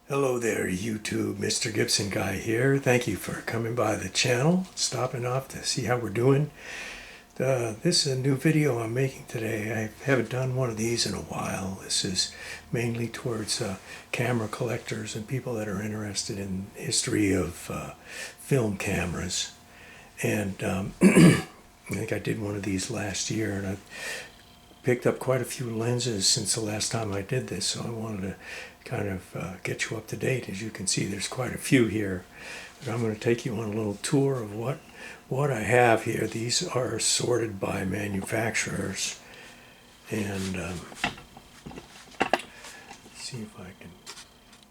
Hello there, YouTube. Mr. Gibson Guy here. Thank you for coming by the channel, stopping off to see how we're doing. This is a new video I'm making today. I haven't done one of these in a while. This is mainly towards camera collectors and people that are interested in the history of film cameras. And I think I did one of these last year, and I picked up quite a few lenses since the last time I did this, so I wanted to kind of get you up to date. As you can see, there's quite a few here, but I'm going to take you on a little tour of what I have here. These are sorted by manufacturers, and see if I can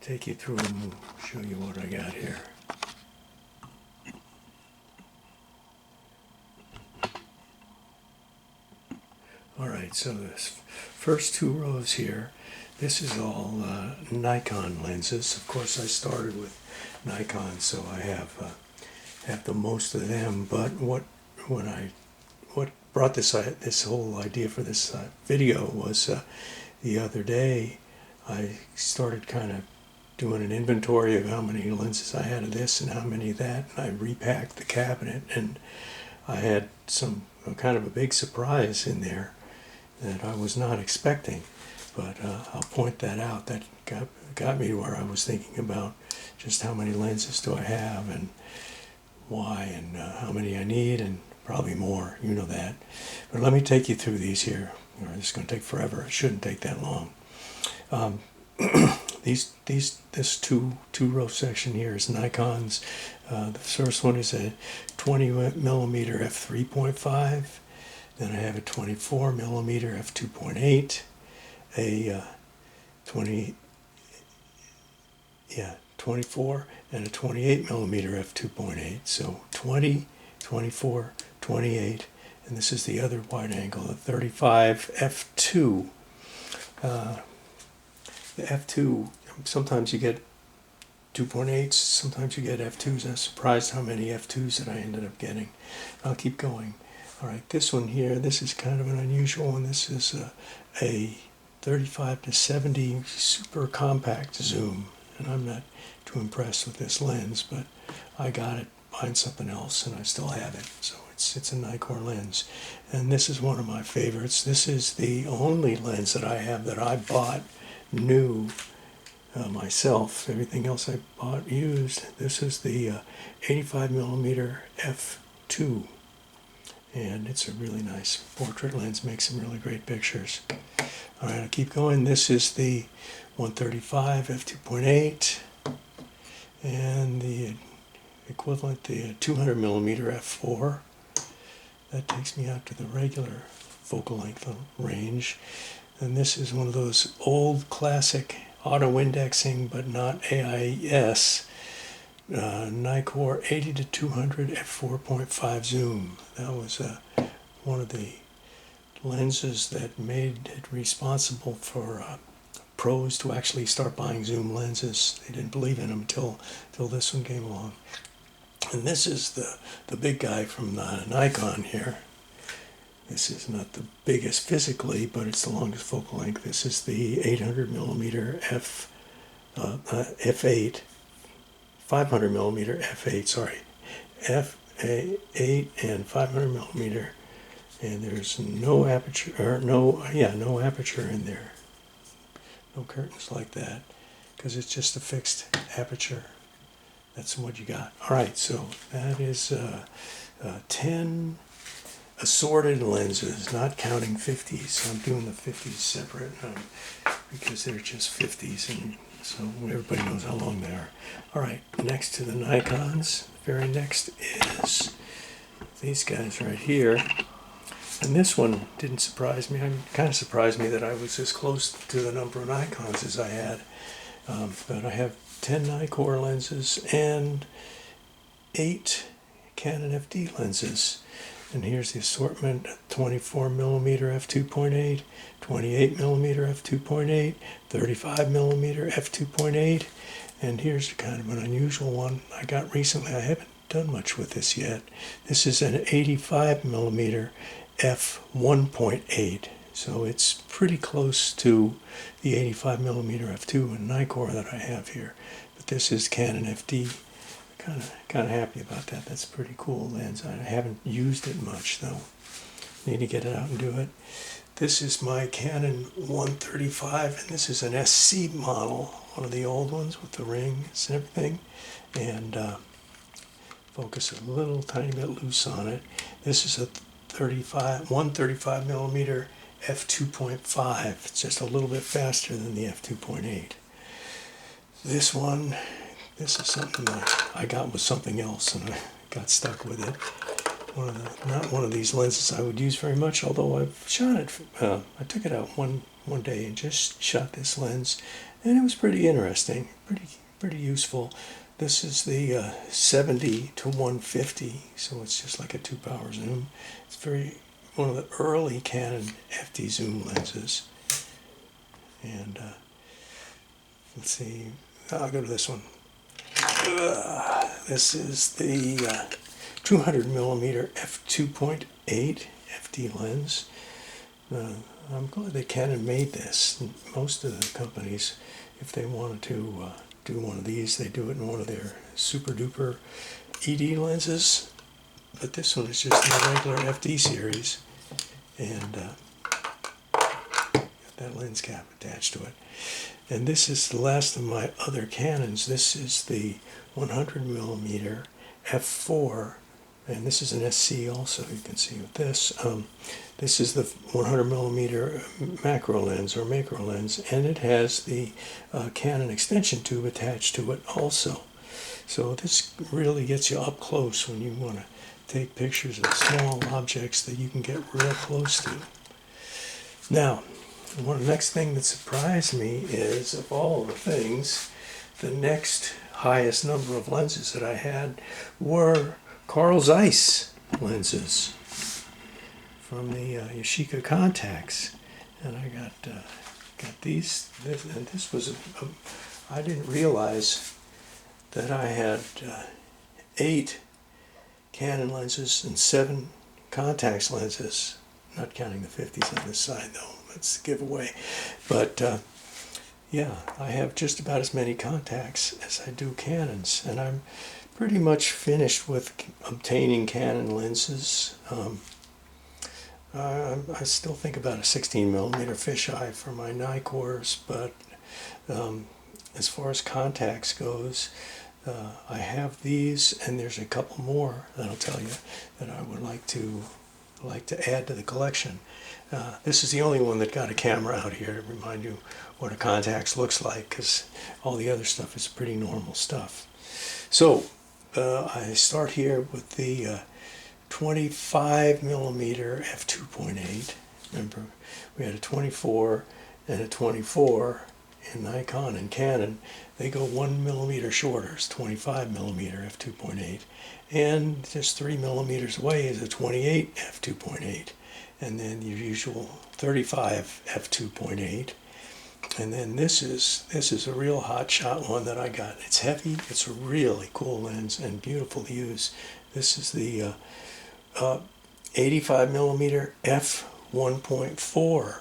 take you through and show you what I got here. Alright, so this first two rows here, this is all Nikon lenses. Of course, I started with Nikon, so I have the most of them. But what brought this whole idea for this video was the other day I started kind of doing an inventory of how many lenses I had of this and how many of that, and I repacked the cabinet, and I had some kind of a big surprise in there that I was not expecting, but I'll point that out. That got me to where I was thinking about just how many lenses do I have and why, and how many I need, and probably more, you know that. But let me take you through these here. It's going to take forever. It shouldn't take that long. This two row section here is Nikon's. The first one is a 20 millimeter f3.5. Then I have a 24 millimeter f2.8, a 24 and a 28 millimeter f2.8. So 20, 24, 28, and this is the other wide angle, the 35 f2. The f2, sometimes you get 2.8s, sometimes you get f2s. I'm surprised how many f2s that I ended up getting. I'll keep going. All right, this one here, this is kind of an unusual one. This is a 35 to 70 super compact zoom, and I'm not too impressed with this lens, but I got it buying something else, and I still have it. So it's a Nikkor lens, and this is one of my favorites. This is the only lens that I have that I bought new myself. Everything else I bought used. This is the 85 millimeter f2. And it's a really nice portrait lens, makes some really great pictures. All right, I'll keep going. This is the 135 f2.8, and the equivalent, the 200 millimeter f4. That takes me out to the regular focal length range. And this is one of those old classic auto indexing, but not AIS. Nikkor 80 to 200 f4.5 zoom. That was one of the lenses that made it responsible for pros to actually start buying zoom lenses. They didn't believe in them until this one came along. And this is the big guy from Nikon here. This is not the biggest physically, but it's the longest focal length. This is the 800 millimeter f8. 500 millimeter f8, sorry, f8 and 500 millimeter, and there's no aperture, no aperture in there, no curtains like that, because it's just a fixed aperture. That's what you got. All right, so that is 10 assorted lenses, not counting 50s. I'm doing the 50s separate because they're just 50s, and so everybody knows how long they are. All right, next to the Nikons, the very next is these guys right here. And this one didn't surprise me. It kind of surprised me that I was as close to the number of Nikons as I had. But I have 10 Nikkor lenses and 8 Canon FD lenses. And here's the assortment: 24 millimeter f2.8, 28 millimeter f2.8, 35 millimeter f2.8, and here's kind of an unusual one I got recently. I haven't done much with this yet. This is an 85 millimeter f1.8 So it's pretty close to the 85 millimeter f2 and Nikkor that I have here. But this is Canon FD. Kind of happy about that. That's a pretty cool lens. I haven't used it much though. Need to get it out and do it. This is my Canon 135, and this is an SC model, one of the old ones with the rings and everything. And focus a little tiny bit loose on it. This is a 135 millimeter f2.5. It's just a little bit faster than the f2.8. This is something that I got with something else, and I got stuck with it. Not one of these lenses I would use very much, although I've shot it. I took it out one day and just shot this lens, and it was pretty interesting, pretty useful. This is the 70 to 150, so it's just like a 2-power zoom. It's one of the early Canon FD zoom lenses. And let's see, I'll go to this one. This is the 200 millimeter f2.8 FD lens. I'm glad that Canon made this. Most of the companies, if they wanted to do one of these, they do it in one of their super duper ED lenses. But this one is just the regular FD series, and got that lens cap attached to it. And this is the last of my other Canons. This is the 100 millimeter f4. And this is an SC also, you can see with this. This is the 100 millimeter macro lens or macro lens, and it has the Canon extension tube attached to it also. So this really gets you up close when you want to take pictures of small objects that you can get real close to. Now, the next thing that surprised me is, of all the things, the next highest number of lenses that I had were Carl Zeiss lenses from the Yashica contacts, and I got these. And this was I didn't realize that I had 8 Canon lenses and 7 contacts lenses, not counting the 50s on this side though. That's a giveaway, but yeah, I have just about as many contacts as I do Canons, and I'm pretty much finished with obtaining Canon lenses. I still think about a 16 millimeter fisheye for my Nikkors, but as far as contacts goes, I have these, and there's a couple more that I'll tell you that I would like to add to the collection. This is the only one that got a camera out here to remind you what a contacts looks like, because all the other stuff is pretty normal stuff. So I start here with the 25 millimeter f2.8. Remember, we had a 24 and a 24 in Nikon and Canon. They go 1 millimeter shorter. It's 25 millimeter f2.8, and just 3 millimeters away is a 28 f2.8, and then your usual 35 f2.8. And then this is a real hot shot one that I got. It's heavy, it's a really cool lens and beautiful to use. This is the 85 millimeter f1.4.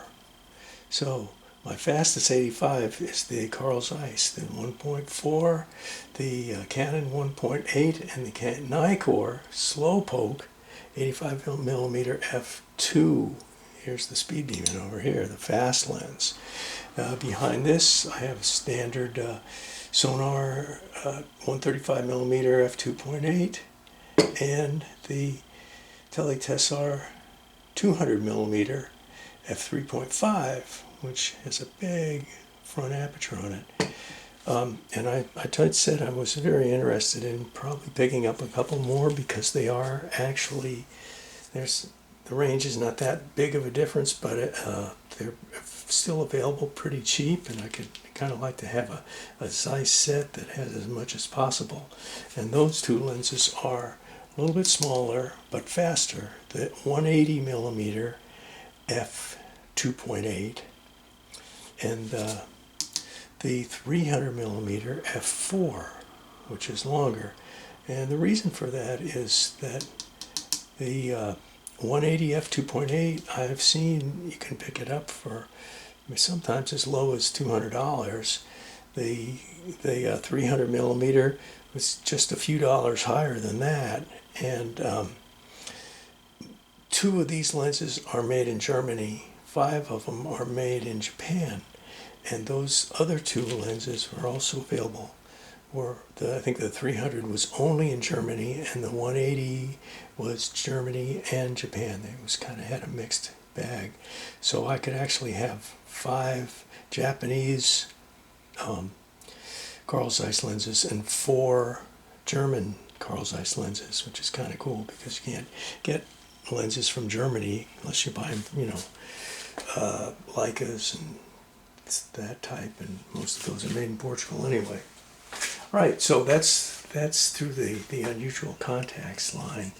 So my fastest 85 is the Carl Zeiss, the 1.4, the Canon 1.8, and the Canon Nikkor Slowpoke 85 millimeter f2. Here's the Speed Demon over here, the fast lens. Behind this, I have standard Sonar 135 millimeter f2.8 and the Tele-Tessar 200 millimeter f3.5, which has a big front aperture on it. And I said I was very interested in probably picking up a couple more, because they are actually, the range is not that big of a difference, but they're still available pretty cheap, and I could kind of like to have a Zeiss set that has as much as possible. And those two lenses are a little bit smaller but faster. The 180 millimeter f2.8 and the 300 millimeter f4, which is longer. And the reason for that is that the 180 f2.8, I've seen you can pick it up for sometimes as low as $200. The 300 millimeter was just a few dollars higher than that, and two of these lenses are made in Germany. 5 of them are made in Japan, and those other 2 lenses are also available. I think the 300 was only in Germany, and the 180 was Germany and Japan. They was kind of had a mixed bag, so I could actually have 5 Japanese Carl Zeiss lenses and 4 German Carl Zeiss lenses, which is kind of cool because you can't get lenses from Germany unless you buy them, Leicas and that type, and most of those are made in Portugal anyway. Right, so that's through the unusual contacts line.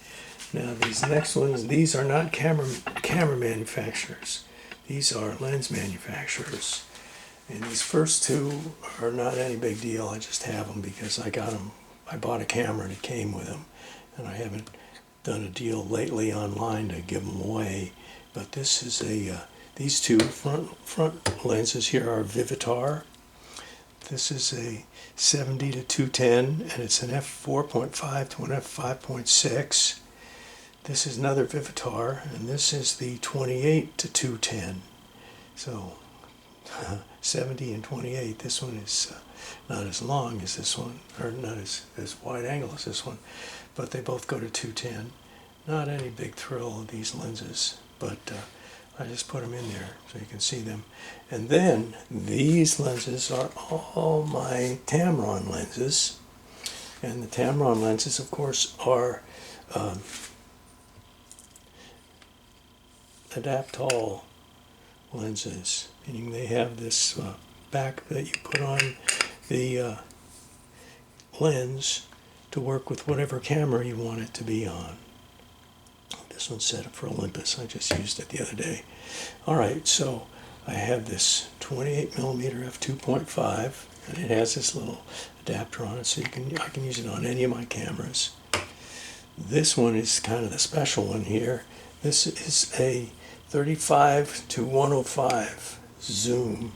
Now these next ones, these are not camera manufacturers. These are lens manufacturers. And these first 2 are not any big deal. I just have them because I got them. I bought a camera and it came with them. And I haven't done a deal lately online to give them away. But this is these 2 front lenses here are Vivitar. This is a 70 to 210, and it's an f4.5 to an f5.6. This is another Vivitar, and this is the 28 to 210. So 70 and 28. This one is not as long as this one, or not as wide angle as this one, but they both go to 210. Not any big thrill of these lenses, but I just put them in there so you can see them. And then these lenses are all my Tamron lenses. And the Tamron lenses, of course, are Adaptol lenses, meaning they have this back that you put on the lens to work with whatever camera you want it to be on. This one's set up for Olympus. I just used it the other day. All right, so I have this 28 millimeter f2.5, and it has this little adapter on it, so I can use it on any of my cameras. This one is kind of the special one here. This is a 35 to 105 zoom,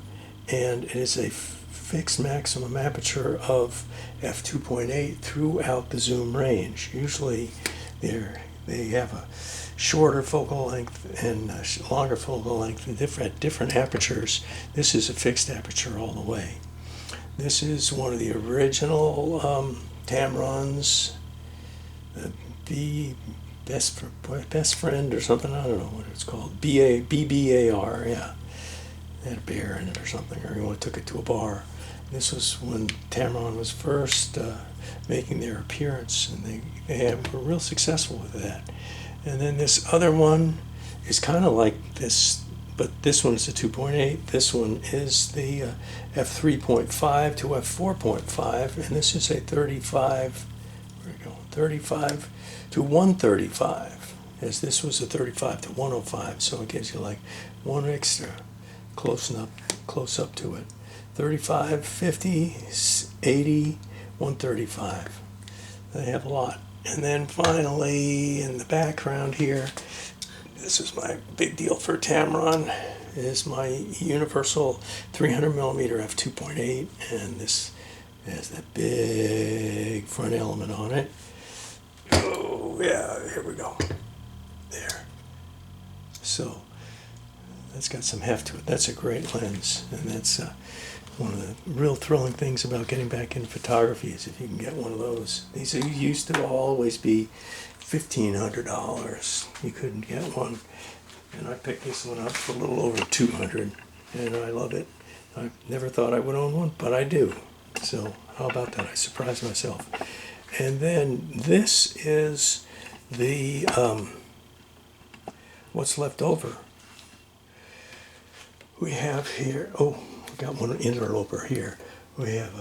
and it is a fixed maximum aperture of f2.8 throughout the zoom range. Usually they have a shorter focal length and a longer focal length and different apertures. This is a fixed aperture all the way. This is one of the original Tamrons, the best friend or something. I don't know what it's called. BBAR, yeah. It had a bear in it or something, or anyone took it to a bar. This was when Tamron was first making their appearance, and they were real successful with that. And then this other one is kind of like this, but this one's the 2.8. This one is the f3.5 to f4.5, and this is a 35. Where we go? 35 to 135, as this was a 35 to 105. So it gives you like one extra close up to it. 35, 50, 80, 135. They have a lot. And then finally, in the background here, this is my big deal for Tamron, is my universal 300 millimeter f2.8, and this has that big front element on it. Oh yeah, here we go. There. So that's got some heft to it. That's a great lens, and that's one of the real thrilling things about getting back into photography is if you can get one of those. These used to always be $1,500. You couldn't get one, and I picked this one up for a little over $200, and I love it. I never thought I would own one, but I do. So how about that? I surprised myself. And then this is the what's left over. We have here, we got one interloper here. We have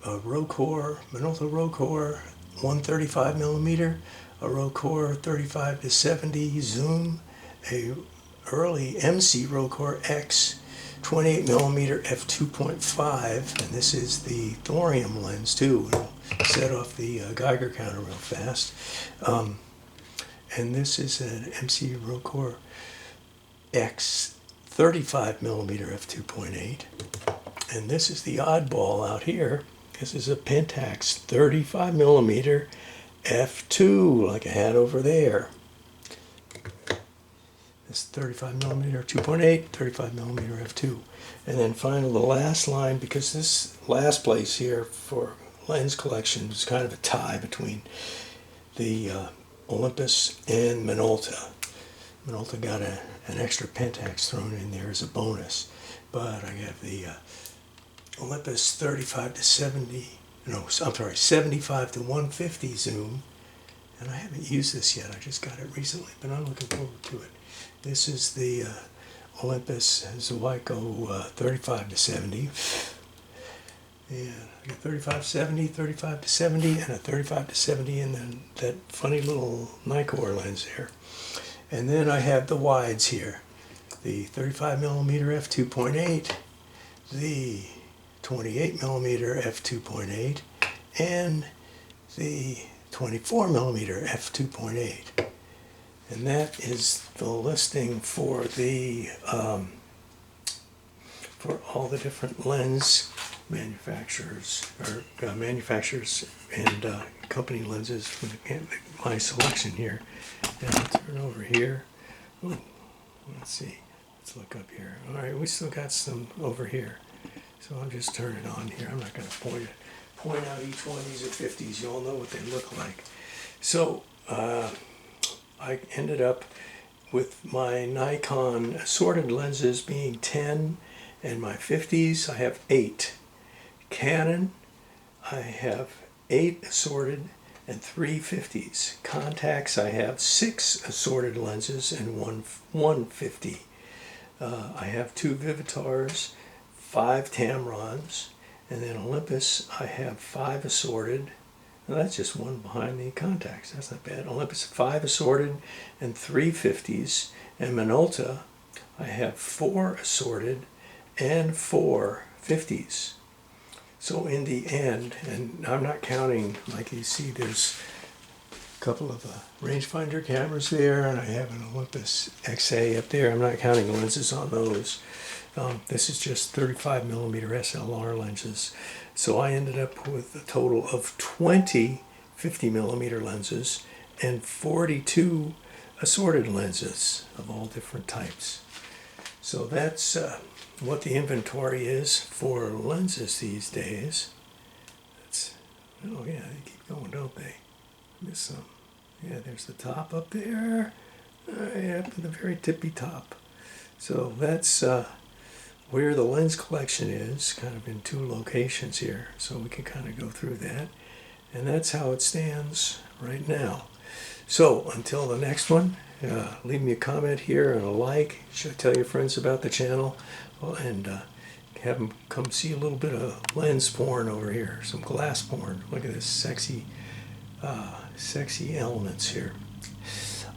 a Rocore, Minolta Rocore 135 millimeter, a Rocore 35 to 70 zoom, a early MC Rocore X 28 millimeter f2.5, and this is the thorium lens too. It'll set off the Geiger counter real fast. And this is an MC Rocore X 35 millimeter f2.8. And this is the oddball out here. This is a Pentax 35 millimeter f2, like I had over there. This 35 millimeter 2.8, 35 millimeter f2. And then finally the last line, because this last place here for lens collection was kind of a tie between the Olympus and Minolta. Minolta got an extra Pentax thrown in there as a bonus, but I have the Olympus 35 to 70, no, I'm sorry, 75 to 150 zoom, and I haven't used this yet. I just got it recently, but I'm looking forward to it. This is the Olympus Zuico 35 to 70. And I got 35 70, 35 to 70, and a 35 to 70, and then that funny little Nikkor lens there. And then I have the wides here. The 35 millimeter f2.8, the 28 millimeter f2.8, and the 24 millimeter f2.8. And that is the listing for the for all the different lens manufacturers, or manufacturers and company lenses from my selection here. And I'll turn over here. Ooh, let's see. Let's look up here. All right, we still got some over here. So I'll just turn it on here. I'm not going to point out each one. These are 50s. You all know what they look like. So I ended up with my Nikon assorted lenses being 10, and my 50s I have 8. Canon I have 8 assorted and 3 50s. Contacts I have 6 assorted lenses and 1 50. I have 2 Vivitars, 5 Tamrons, and then Olympus I have 5 assorted. Now that's just one behind the contacts. That's not bad. Olympus 5 assorted and 3 50s. And Minolta I have 4 assorted and 4 50s. So in the end, and I'm not counting, like you see, there's a couple of rangefinder cameras there, and I have an Olympus XA up there. I'm not counting lenses on those. This is just 35 millimeter SLR lenses. So I ended up with a total of 20 50 millimeter lenses and 42 assorted lenses of all different types. So that's what the inventory is for lenses these days. That's, oh yeah, they keep going, don't they? Miss some. Yeah, there's the top up there. Yeah, up to the very tippy top. So that's where the lens collection is, kind of in 2 locations here. So we can kind of go through that. And that's how it stands right now. So until the next one, leave me a comment here and a like. Should tell your friends about the channel, and have them come see a little bit of lens porn over here, some glass porn. Look at this sexy elements here.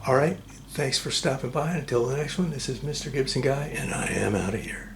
All right, thanks for stopping by. Until the next one, this is Mr. Gibson Guy, and I am out of here.